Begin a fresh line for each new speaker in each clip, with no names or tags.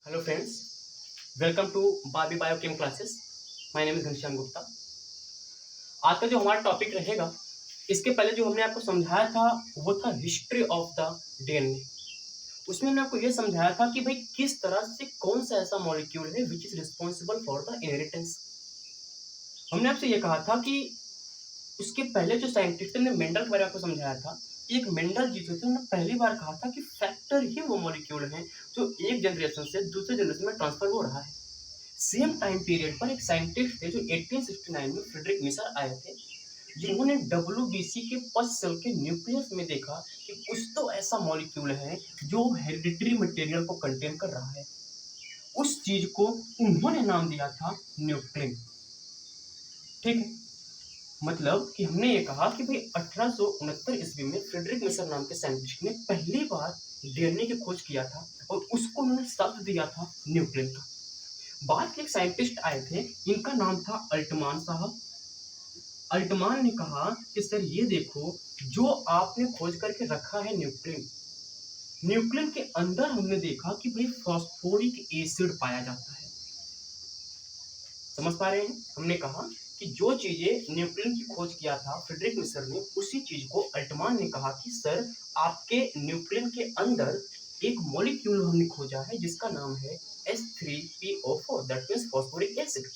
Hello friends, welcome to Babi biochem classes. My name is Ghanshyam Gupta. आज का जो हमारा टॉपिक रहेगा, इसके पहले जो हमने आपको समझाया था वो था हिस्ट्री ऑफ द डीएनए। उसमें हमने आपको ये समझाया था कि भाई किस तरह से कौन सा ऐसा मॉलिक्यूल है which is responsible for the inheritance. हमने आपसे ये कहा था कि उसके पहले जो साइंटिस्ट ने मेंडल के बारे में आपको समझाया था। एक मेंडल जी जो थे उन्होंने पहली बार कहा था कि फैक्टर ही वो मॉलिक्यूल है जो एक जनरेशन से दूसरे जनरेशन में ट्रांसफर हो रहा है। सेम टाइम पीरियड पर एक साइंटिस्ट थे जो 1869 में फ्रेडरिक मिसर आए थे, जिन्होंने डब्ल्यूबीसी के पस सेल के न्यूक्लियस में देखा कि कुछ तो ऐसा मॉलिक्यूल है जो हेरिडिटरी मटेरियल को कंटेन कर रहा है। उस चीज को उन्होंने नाम दिया था न्यूक्लिन। ठीक है, मतलब कि हमने ये कहा कि भाई 1869 ईस्वी में फ्रेडरिक मिसर नाम के साइंटिस्ट ने पहली बार डीएनए की खोज किया था और उसको उन्होंने शब्द दिया था न्यूक्लिन का। बाद के एक साइंटिस्ट आए थे, इनका नाम था अल्टमान साहब। अल्टमान ने कहा कि सर ये देखो, जो आपने खोज करके रखा है न्यूक्लिन, न्यूक्लिन के अंदर हमने देखा कि भाई फास्फोरिक एसिड पाया जाता है। समझ पा रहे हैं? हमने कहा कि जो चीजें न्यूक्लिन की खोज किया था फ्रेडरिक मिसर ने, उसी चीज को अल्टमान ने कहा कि सर आपके न्यूक्लिन के अंदर एक मॉलिक्यूल हमने खोजा है जिसका नाम है H3PO4, that means phosphoric acid.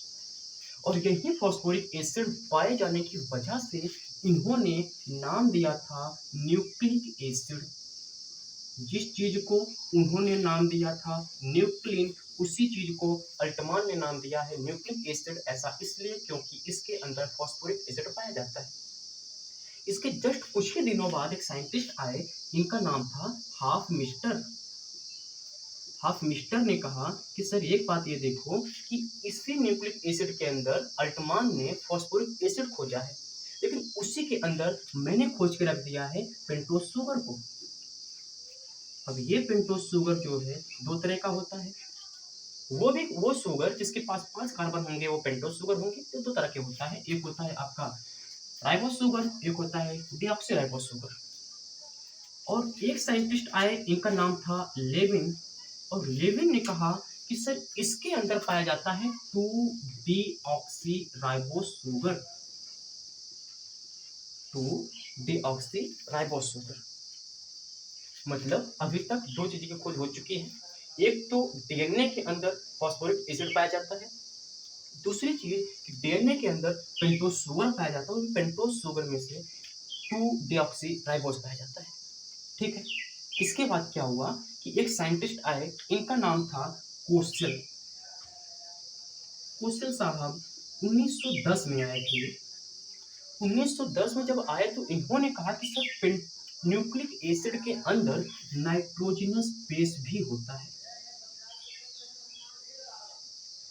और यही फास्फोरिक एसिड पाए जाने की वजह से इन्होंने नाम दिया था न्यूक्लिक एसिड। जिस चीज को उन्होंने नाम दिया था न्यूक्लिन, उसी चीज को अल्टमान ने नाम दिया है न्यूक्लिक एसिड। ऐसा इसलिए क्योंकि इसके अंदर फास्फोरिक एसिड पाया जाता है। इसके जस्ट कुछ ही दिनों बाद एक साइंटिस्ट आए, इनका नाम था हाफ मिस्टर। हाफ मिस्टर ने कहा कि सर एक बात ये देखो कि इसी न्यूक्लिक एसिड के अंदर अल्टमान ने फास्फोरिक एसिड खोजा है, लेकिन उसी के अंदर मैंने खोज के रख दिया है पेंटोज शुगर को। अब ये पेंटोज शुगर जो है दो तरह का होता है। वो शुगर जिसके पास 5 कार्बन होंगे वो पेंटोज शुगर होंगे। तो दो तरह के होता है, एक होता है आपका राइबोस शुगर, एक होता है डीऑक्सीराइबोस शुगर। और एक साइंटिस्ट आए, इनका नाम था लेविन। और लेविन ने कहा कि सर इसके अंदर पाया जाता है 2-डीऑक्सीराइबोस शुगर। 2-डीऑक्सीराइबोस शुगर मतलब अभी तक दो चीजें की खोज हो चुकी है। एक तो डीएनए के अंदर फास्फोरिक एसिड पाया जाता है, दूसरी चीज कि डीएनए के अंदर पेंटोज शुगर पाया जाता है और पेंटोज शुगर में से 2-डीऑक्सीराइबोस पाया जाता है। ठीक है, इसके बाद क्या हुआ कि एक साइंटिस्ट आए, इनका नाम था कोसेल। कोसेल साहब 1910 में आए थे। 1910 में जब आए तो इन्होंने कहा कि सर न्यूक्लिक एसिड के अंदर नाइट्रोजनस बेस भी होता है।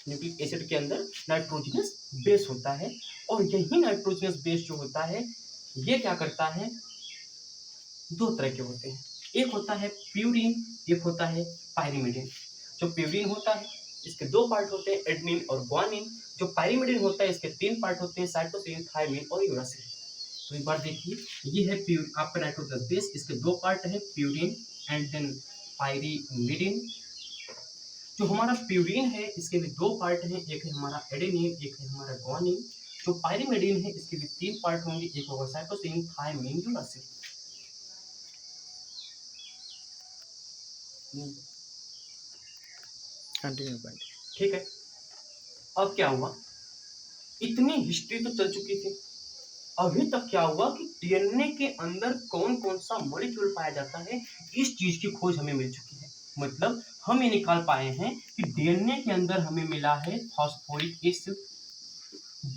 न्यूक्लिक एसिड के अंदर नाइट्रोजनस बेस होता है, और यही नाइट्रोजनस बेस जो होता है ये क्या करता है, दो तरह के होते हैं। एक होता है प्यूरिन, एक होता है पायरिमिडिन। जो प्यूरिन होता है इसके दो पार्ट होते हैं, एडनिन और ग्वानिन। जो पायरिमिडिन होता है इसके तीन पार्ट होते हैं, साइटोसिन, थायमिन और यूरासिल। तो एक बार देखिए, ये है आपका नाइट्रोजनस बेस, इसके दो पार्ट है, प्यूरिन एंड देन पायरिमिडिन। जो हमारा प्यूरिन है इसके भी दो पार्ट हैं, एक है हमारा एडेनिन, एक है हमारा ग्वानिन। जो पायरिमिडिन है इसके भी तीन पार्ट होंगे, एक होगा साइटोसिन, थायमिन, यूरासिल।
कंटिन्यू।
ठीक है, अब क्या हुआ, इतनी हिस्ट्री तो चल चुकी थी, अभी तक क्या हुआ कि डीएनए के अंदर कौन कौन सा मॉलिक्यूल पाया जाता है, इस चीज की खोज हमें मिल चुकी है। मतलब हम ये निकाल पाए हैं कि डीएनए के अंदर हमें मिला है फास्फोरिक एसिड।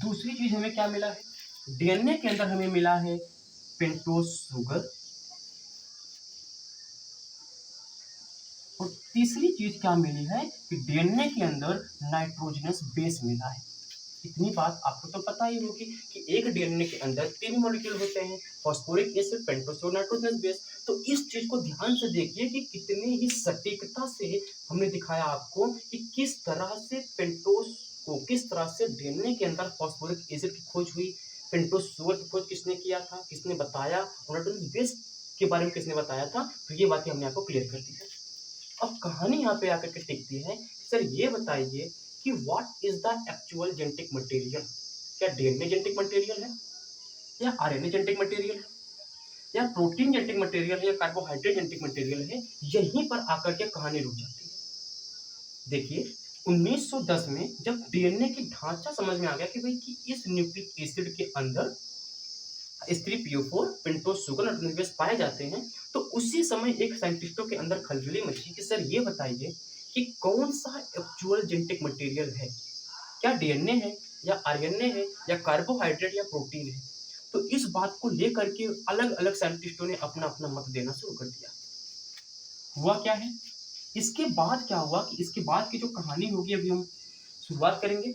दूसरी चीज हमें क्या मिला है, डीएनए के अंदर हमें मिला है पेंटोज शुगर। और तीसरी चीज क्या मिली है कि डीएनए के अंदर नाइट्रोजनस बेस मिला है। इतनी बात आपको तो पता ही होगी कि एक डीएनए के अंदर तीन मॉलिक्यूल होते हैं, फास्फोरिक एसिड, पेंटोज और नाइट्रोजनस बेस। तो इस चीज को ध्यान से देखिए कि कितनी ही सटीकता से हमने दिखाया आपको कि किस तरह से पेंटोज को, किस तरह से डीएनए के अंदर फास्फोरिक एसिड की खोज हुई, पेंटोज शुगर की खोज किसने किया था, किसने बताया, और नाइट्रोजनस बेस के बारे में किसने बताया था। तो ये बातें हमने आपको क्लियर कर दी है। अब कहानी यहाँ पे आकर के टिकती है, सर ये बताइए कि what is the actual genetic material? क्या डीएनए जेनेटिक मटेरियल है, या आरएनए जेनेटिक मटेरियल है, या प्रोटीन जेनेटिक मटेरियल है, या कार्बोहाइड्रेट जेनेटिक मटेरियल है? यहीं पर आकर के कहानी रुक जाती है। देखिए 1910 में जब डीएनए की ढांचा समझ में आ गया कि भाई कि इस न्यूक्लिक एसिड के अंदर H3PO4 पेंटोज शुगर न्यूक्लियस पाए जाते हैं, तो उसी समय एक साइंटिस्टों के अंदर खलबली मची कि सर ये बताइए कि कौन सा एक्चुअल जेनेटिक मटेरियल है, क्या डीएनए है, या आरएनए है, या कार्बोहाइड्रेट, या प्रोटीन है? तो इस बात को लेकर के अलग अलग साइंटिस्टों ने अपना अपना मत देना शुरू कर दिया। हुआ क्या है, इसके बाद क्या हुआ कि इसके बाद की जो कहानी होगी अभी हम शुरुआत करेंगे।